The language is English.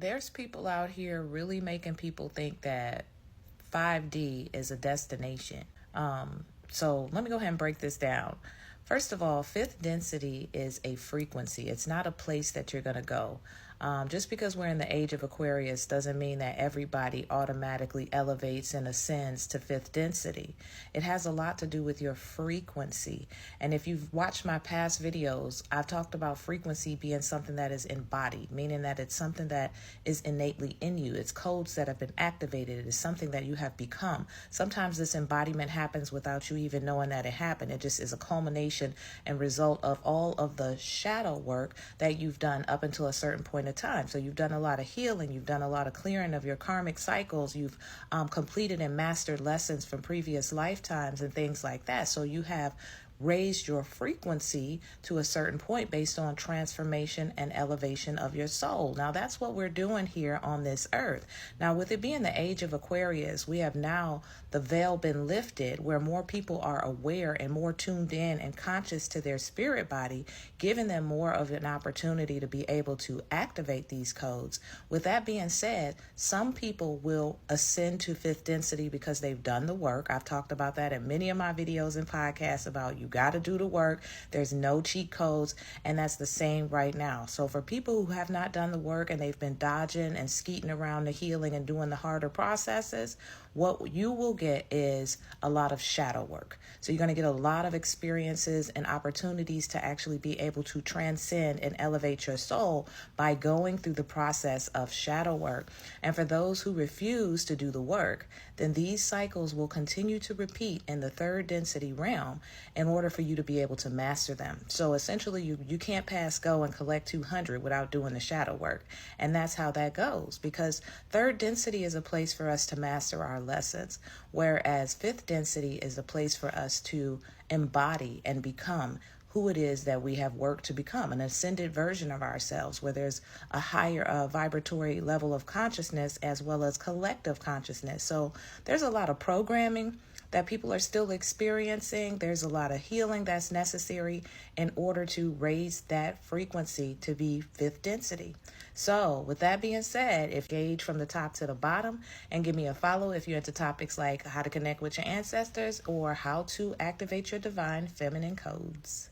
There's people out here really making people think that 5D is a destination. So let me go ahead and break this down. First of all, fifth density is a frequency. It's not a place that you're going to go. Just because we're in the age of Aquarius doesn't mean that everybody automatically elevates and ascends to fifth density. It has a lot to do with your frequency. And if you've watched my past videos, I've talked about frequency being something that is embodied, meaning that it's something that is innately in you. It's codes that have been activated. It is something that you have become. Sometimes this embodiment happens without you even knowing that it happened. It just is a culmination and result of all of the shadow work that you've done up until a certain point of time. So you've done a lot of healing, you've done a lot of clearing of your karmic cycles, you've completed and mastered lessons from previous lifetimes and things like that. So you have raised your frequency to a certain point based on transformation and elevation of your soul. Now that's what we're doing here on this earth. Now with it being the age of Aquarius, we have now the veil been lifted where more people are aware and more tuned in and conscious to their spirit body, giving them more of an opportunity to be able to activate these codes. With that being said, some people will ascend to fifth density because they've done the work. I've talked about that in many of my videos and podcasts about you got to do the work. There's no cheat codes, and that's the same right now. So for people who have not done the work and they've been dodging and skeeting around the healing and doing the harder processes, what you will get is a lot of shadow work. So you're going to get a lot of experiences and opportunities to actually be able to transcend and elevate your soul by going through the process of shadow work. And for those who refuse to do the work, then these cycles will continue to repeat in the third density realm in order for you to be able to master them. So essentially, you can't pass go and collect 200 without doing the shadow work. And that's how that goes, because third density is a place for us to master our lessons, whereas fifth density is a place for us to embody and become who it is that we have worked to become, an ascended version of ourselves, where there's a higher vibratory level of consciousness as well as collective consciousness. So there's a lot of programming that people are still experiencing. There's a lot of healing that's necessary in order to raise that frequency to be fifth density. So with that being said, if you engage from the top to the bottom and give me a follow if you're into topics like how to connect with your ancestors or how to activate your divine feminine codes.